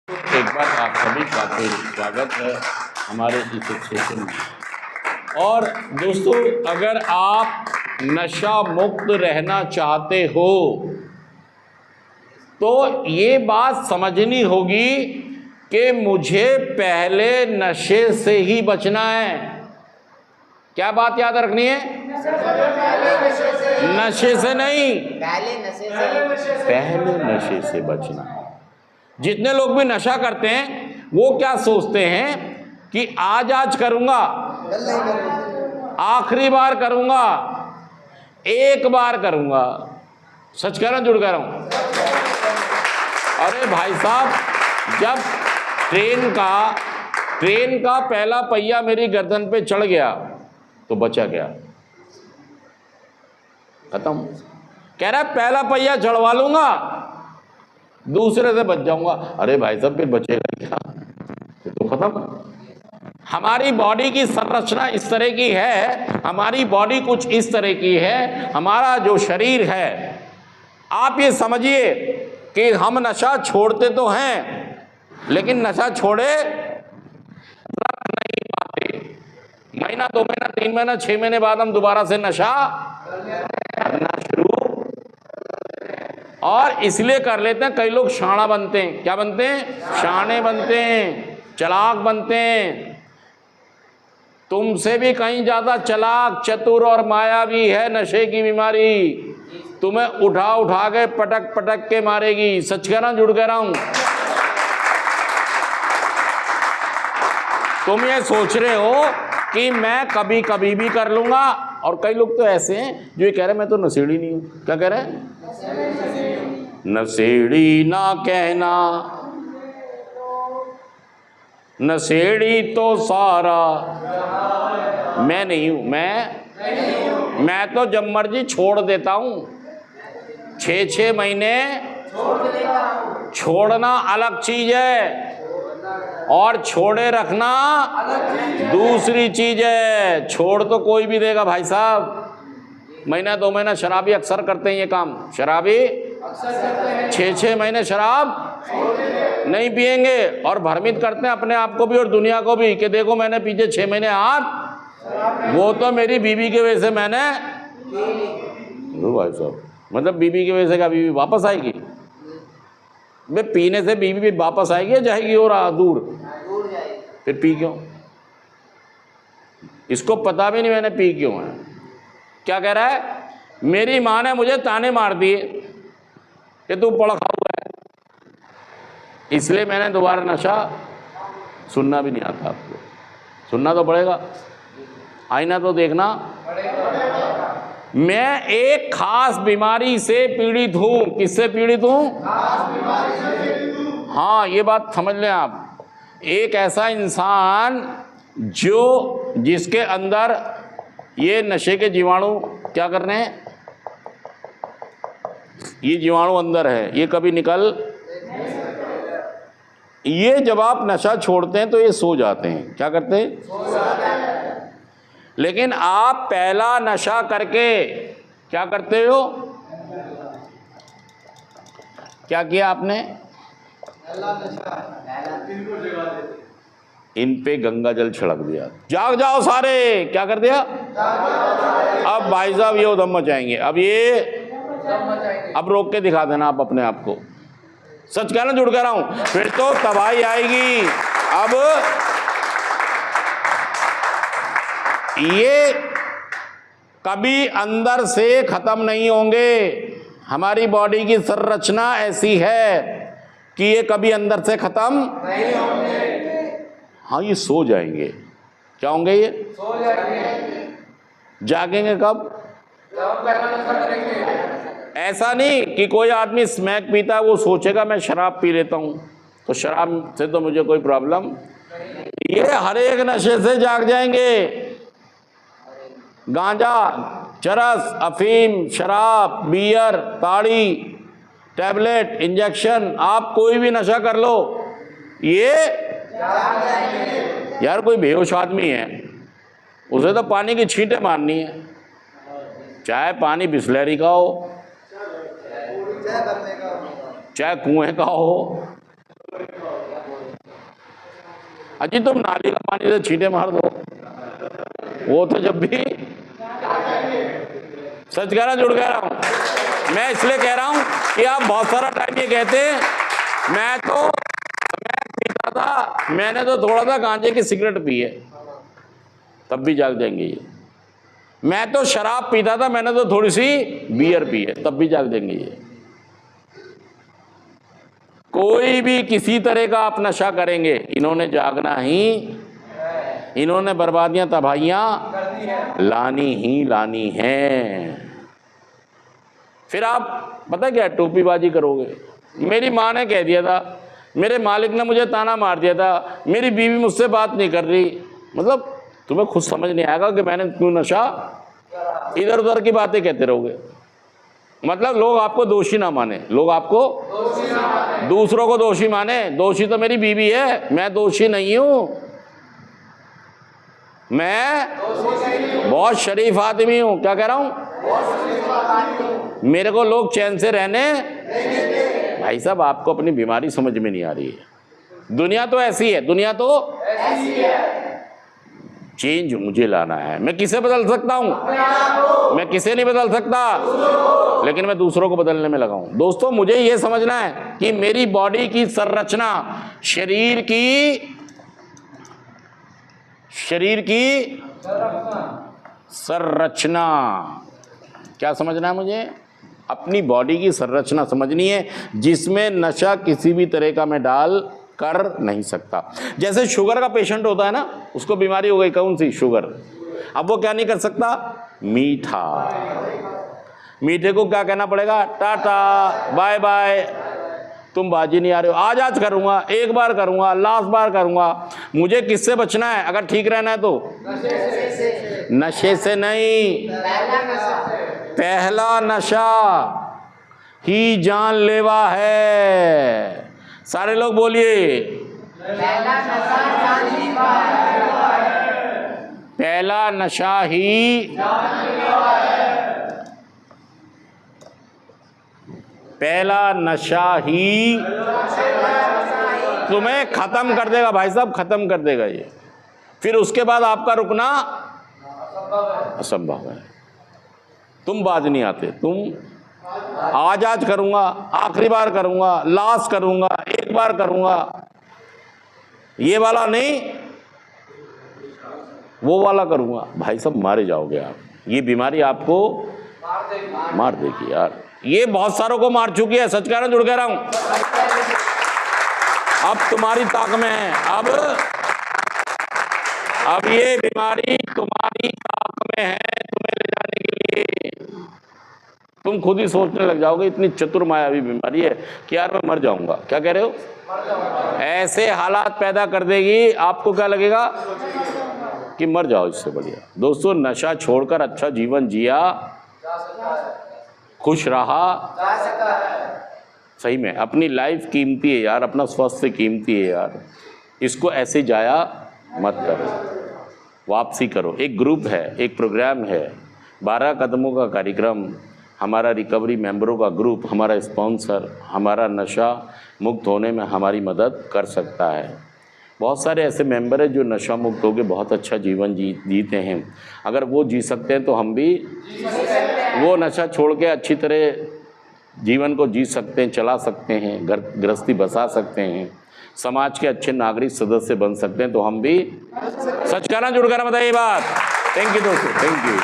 एक बार आप सभी का फिर स्वागत है हमारे इस सेशन में। और दोस्तों, अगर आप नशा मुक्त रहना चाहते हो तो ये बात समझनी होगी कि मुझे पहले नशे से ही बचना है। क्या बात याद रखनी है? नशे से नहीं, पहले नशे से बचना है। जितने लोग भी नशा करते हैं वो क्या सोचते हैं कि आज करूंगा, आखिरी बार करूंगा, एक बार करूंगा। सच कह रहा हूं, जुड़ कह रहा हूं? अरे भाई साहब, जब ट्रेन का पहला पहिया मेरी गर्दन पे चढ़ गया तो बचा गया, खत्म। कह रहा है पहला पहिया चढ़वा लूंगा, दूसरे से बच जाऊंगा। अरे भाई साहब, फिर बचेगा क्या? तो खत्म। हमारी बॉडी की संरचना इस तरह की है, हमारी बॉडी कुछ इस तरह की है, हमारा जो शरीर है, आप ये समझिए कि हम नशा छोड़ते तो हैं लेकिन नशा छोड़े रख नहीं पाते। महीना, 2 महीना, 3 महीना, 6 महीने बाद हम दोबारा से नशा करना शुरू, और इसलिए कर लेते हैं। कई लोग शाना बनते हैं। क्या बनते हैं? शाने बनते हैं, चालाक बनते हैं। तुमसे भी कहीं ज्यादा चालाक, चतुर और मायावी है नशे की बीमारी। तुम्हें उठा उठा के पटक पटक के मारेगी। सच कह रहा हूं, जुड़ कह रहा हूं? तुम ये सोच रहे हो कि मैं कभी कभी भी कर लूंगा, और कई लोग तो ऐसे हैं जो ये कह रहे हैं मैं तो नशेड़ी नहीं हूं। क्या कह रहे हैं? नशेड़ी ना कहना, नशेड़ी तो सारा मैं नहीं हूं। मैं तो जब मर्जी छोड़ देता हूं। 6 महीने छोड़ना अलग चीज है और छोड़े रखना दूसरी चीज है। छोड़ तो कोई भी देगा भाई साहब। महीना 2 महीना शराबी अक्सर करते हैं ये काम। शराबी 6 महीने शराब नहीं पिएंगे और भ्रमित करते हैं अपने आप को भी और दुनिया को भी कि देखो मैंने पीछे 6 महीने हाथ, वो तो मेरी बीवी की वजह से मैंने। भाई साहब, मतलब बीवी की वजह से क्या बीवी वापस आएगी? बे पीने से बीवी भी वापस आएगी या जाएगी और दूर? फिर पी क्यों? इसको पता भी नहीं मैंने पी क्यों है। क्या कह रहा है? मेरी माँ ने मुझे ताने मार दिए कि तू पड़ा खाऊ है, इसलिए मैंने दोबारा नशा। सुनना भी नहीं आता आपको? सुनना तो पड़ेगा, आईना तो देखना। मैं एक खास बीमारी से पीड़ित हूं। किससे पीड़ित हूं? हाँ, ये बात समझ लें आप। एक ऐसा इंसान जिसके अंदर ये नशे के जीवाणु क्या कर रहे हैं, ये जीवाणु अंदर है, ये कभी निकल, ये जब आप नशा छोड़ते हैं तो ये सो जाते हैं। क्या करते हैं? सो जाते हैं। लेकिन आप पहला नशा करके क्या करते हो? क्या किया आपने? इन पे गंगा जल छिड़क दिया। जाग जाओ सारे। क्या कर दिया? अब भाई साहब ये उधम मचाएंगे। अब रोक के दिखा देना आप अपने आप को। सच कहना, जुड़ कर रहा हूं? फिर तो तबाही आएगी। अब ये कभी अंदर से खत्म नहीं होंगे। हमारी बॉडी की संरचना ऐसी है कि ये कभी अंदर से खत्म नहीं होंगे। हाँ, ये सो जाएंगे। क्या होंगे? ये सो जाएंगे। जागेंगे कब? ऐसा नहीं कि कोई आदमी स्मैक पीता है वो सोचेगा मैं शराब पी लेता हूं तो शराब से तो मुझे कोई प्रॉब्लम। ये हर एक नशे से जाग जाएंगे। गांजा, चरस, अफीम, शराब, बियर, ताड़ी, टैबलेट, इंजेक्शन, आप कोई भी नशा कर लो, ये यार कोई बेहोश आदमी है उसे तो पानी की छींटे मारनी है, चाहे पानी बिस्लरी का हो, चाहे कुएं का हो, अजी तुम नाली का पानी से छींटे मार दो, वो तो जब भी सच कह रहा जुड़ कह रहा हूं। मैं इसलिए कह रहा हूं कि आप बहुत सारा टाइम ये कहते हैं मैं पीता था, मैंने तो थोड़ा सा गांजे की सिगरेट पी है, तब भी जाग जाएंगे ये। मैं तो शराब पीता था, मैंने तो थोड़ी सी बियर पी है, तब भी जाग जाएंगे ये। कोई भी किसी तरह का आप नशा करेंगे, इन्होंने जागना ही, इन्होंने बर्बादियां तबाहियां लानी ही लानी हैं। फिर आप पता क्या टोपीबाजी करोगे। मेरी माँ ने कह दिया था, मेरे मालिक ने मुझे ताना मार दिया था, मेरी बीवी मुझसे बात नहीं कर रही। मतलब तुम्हें खुद समझ नहीं आएगा कि मैंने क्यों नशा, इधर उधर की बातें कहते रहोगे। मतलब लोग आपको दोषी ना माने, लोग आपको दूसरों को दोषी माने। दोषी तो मेरी बीवी है, मैं दोषी नहीं हूं, मैं बहुत शरीफ आदमी हूं। क्या कह रहा हूं? मेरे को लोग चैन से रहने। भाई साहब आपको अपनी बीमारी समझ में नहीं आ रही है। दुनिया तो ऐसी है, दुनिया तो ऐसी है। चेंज मुझे लाना है। मैं किसे बदल सकता हूं? मैं किसे नहीं बदल सकता, लेकिन मैं दूसरों को बदलने में लगा हूं। दोस्तों मुझे यह समझना है कि मेरी बॉडी की संरचना, शरीर की संरचना, क्या समझना है मुझे? अपनी बॉडी की संरचना समझनी है, जिसमें नशा किसी भी तरह का मैं डाल कर नहीं सकता। जैसे शुगर का पेशेंट होता है ना, उसको बीमारी हो गई कौन सी? शुगर। अब वो क्या नहीं कर सकता? मीठा। मीठे को क्या कहना पड़ेगा? टाटा बाय बाय, तुम बाजी नहीं आ रहे हो। आज करूंगा, एक बार करूंगा, लास्ट बार करूंगा। मुझे किससे बचना है अगर ठीक रहना है तो? नशे से नहीं, पहला नशा ही जानलेवा है। सारे लोग बोलिए, पहला नशा ही, पहला नशा ही तुम्हें खत्म कर देगा भाई साहब, खत्म कर देगा ये। फिर उसके बाद आपका रुकना असंभव है। तुम बाज नहीं आते, तुम आज करूंगा, आखिरी बार करूंगा, लास्ट करूंगा, एक बार करूंगा, ये वाला नहीं, वो वाला करूंगा। भाई साहब मारे जाओगे आप। ये बीमारी आपको मार देगी यार। ये बहुत सारों को मार चुकी है, सच कह रहा हूं, जुड़ कह रहा हूं। अब तुम्हारी ताक में है, अब ये बीमारी तुम्हारी ताक में है तुम्हें ले जाने के लिए। तुम खुद ही सोचने लग जाओगे, इतनी चतुर मायावी बीमारी है कि यार मैं मर जाऊंगा। क्या कह रहे हो? ऐसे हालात पैदा कर देगी, आपको क्या लगेगा कि मर जाओ, इससे बढ़िया। दोस्तों नशा छोड़कर अच्छा जीवन जिया, खुश रहा, सही में अपनी लाइफ कीमती है यार, अपना स्वास्थ्य कीमती है यार। इसको ऐसे जाया मत करो, वापसी करो। एक ग्रुप है, एक प्रोग्राम है, 12 कदमों का कार्यक्रम, हमारा रिकवरी मेंबरों का ग्रुप, हमारा स्पॉन्सर, हमारा नशा मुक्त होने में हमारी मदद कर सकता है। बहुत सारे ऐसे मेंबर हैं जो नशा मुक्त होकर बहुत अच्छा जीवन जीते हैं। अगर वो जी सकते हैं तो हम भी वो नशा छोड़ के अच्छी तरह जीवन को जी सकते हैं, चला सकते हैं, घर गृहस्थी बसा सकते हैं, समाज के अच्छे नागरिक सदस्य बन सकते हैं। तो हम भी सच कहना जुड़ कर बताइए बात। थैंक यू दोस्तों, थैंक यू।